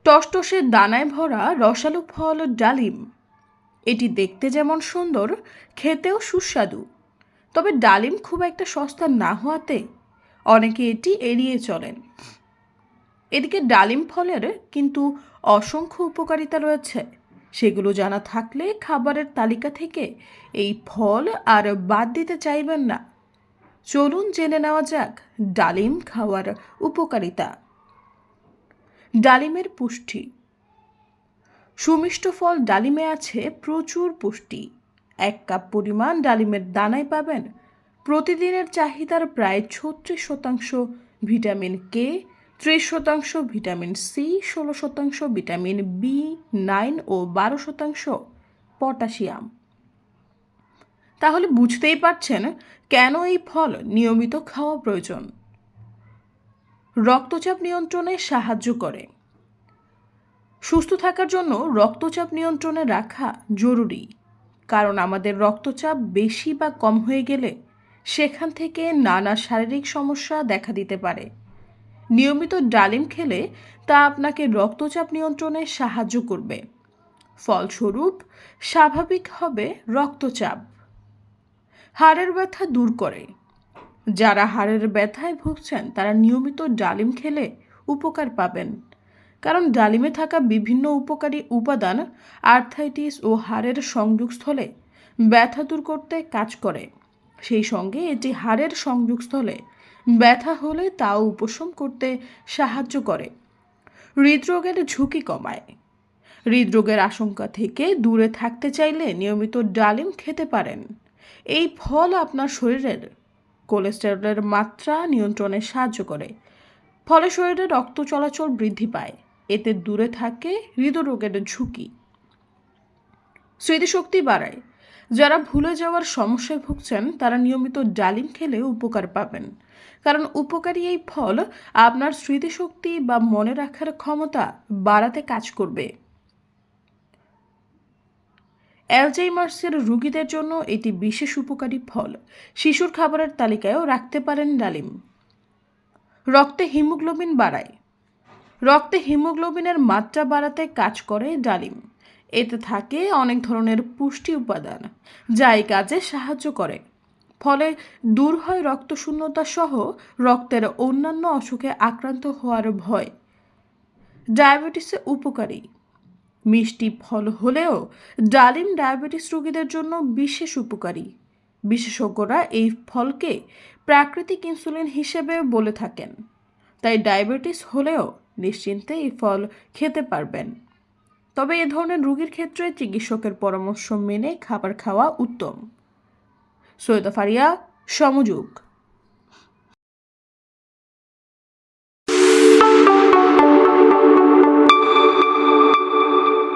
টসটসে দানায় ভরা রসালো ফল ডালিম। এটি দেখতে যেমন সুন্দর, খেতেও সুস্বাদু। তবে ডালিম খুব একটা সস্তা না হওয়াতে অনেকে এটি এড়িয়ে চলেন। এদিকে ডালিম ফলের কিন্তু অসংখ্য উপকারিতা রয়েছে। সেগুলো জানা থাকলে খাবারের তালিকা থেকে এই ফল আর বাদ দিতে চাইবেন না। চলুন জেনে নেওয়া যাক ডালিম খাওয়ার উপকারিতা। ডালিমের পুষ্টি। সুমিষ্ট ফল ডালিমে আছে প্রচুর পুষ্টি। 1 কাপ পরিমাণ ডালিমের দানায় পাবেন প্রতিদিনের চাহিদার প্রায় 36% vitamin K, 30% vitamin C, 16% vitamin বি9 ও 12% পটাশিয়াম। তাহলে বুঝতেই পারছেন কেন এই ফল নিয়মিত খাওয়া প্রয়োজন। রক্তচাপ নিয়ন্ত্রণে সাহায্য করে। সুস্থ থাকার জন্য রক্তচাপ নিয়ন্ত্রণে রাখা জরুরি, কারণ আমাদের রক্তচাপ বেশি বা কম হয়ে গেলে সেখান থেকে নানা শারীরিক সমস্যা দেখা দিতে পারে। নিয়মিত ডালিম খেলে তা আপনাকে রক্তচাপ নিয়ন্ত্রণে সাহায্য করবে। ফলস্বরূপ স্বাভাবিক হবে রক্তচাপ। হাড়ের ব্যথা দূর করে। যারা হাড়ের ব্যথায় ভুগছেন তারা নিয়মিত ডালিম খেলে উপকার পাবেন, কারণ ডালিমে থাকা বিভিন্ন উপকারী উপাদান আর্থ্রাইটিস ও হাড়ের সংযোগস্থলে ব্যথা দূর করতে কাজ করে। সেই সঙ্গে এটি হাড়ের সংযোগস্থলে ব্যথা হলে তাও উপশম করতে সাহায্য করে। হৃদরোগের ঝুঁকি কমায়। হৃদরোগের আশঙ্কা থেকে দূরে থাকতে চাইলে নিয়মিত ডালিম খেতে পারেন। এই ফল আপনার শরীরের কোলেস্টেরলের মাত্রা নিয়ন্ত্রণে সাহায্য করে, ফলে শরীরে রক্ত চলাচল বৃদ্ধি পায়। এতে দূরে থাকে হৃদরোগের ঝুঁকি। স্মৃতিশক্তি বাড়ায়। যারা ভুলে যাওয়ার সমস্যায় ভুগছেন তারা নিয়মিত ডালিম খেলে উপকার পাবেন, কারণ উপকারী এই ফল আপনার স্মৃতিশক্তি বা মনে রাখার ক্ষমতা বাড়াতে কাজ করবে। অ্যালজাইমার্সের রোগীদের জন্য এটি বিশেষ উপকারী ফল। শিশুর খাবারের তালিকায়ও রাখতে পারেন ডালিম। রক্তে হিমোগ্লোবিন বাড়ায়। রক্তে হিমোগ্লোবিনের মাত্রা বাড়াতে কাজ করে ডালিম। এতে থাকে অনেক ধরনের পুষ্টি উপাদান যা এই কাজে সাহায্য করে। ফলে দূর হয় রক্তশূন্যতা সহ রক্তের অন্যান্য অসুখে আক্রান্ত হওয়ার ভয়। ডায়াবেটিসে উপকারী। মিষ্টি ফল হলেও ডালিম ডায়াবেটিস রোগীদের জন্য বিশেষ উপকারী। বিশেষজ্ঞরা এই ফলকে প্রাকৃতিক ইনসুলিন হিসেবে বলে থাকেন, তাই ডায়াবেটিস হলেও নিশ্চিন্তে এই ফল খেতে পারবেন। তবে এ ধরনের রোগীর ক্ষেত্রে চিকিৎসকের পরামর্শ মেনে খাবার খাওয়া উত্তম। সৈয়দা ফারিয়া, সমযোগ।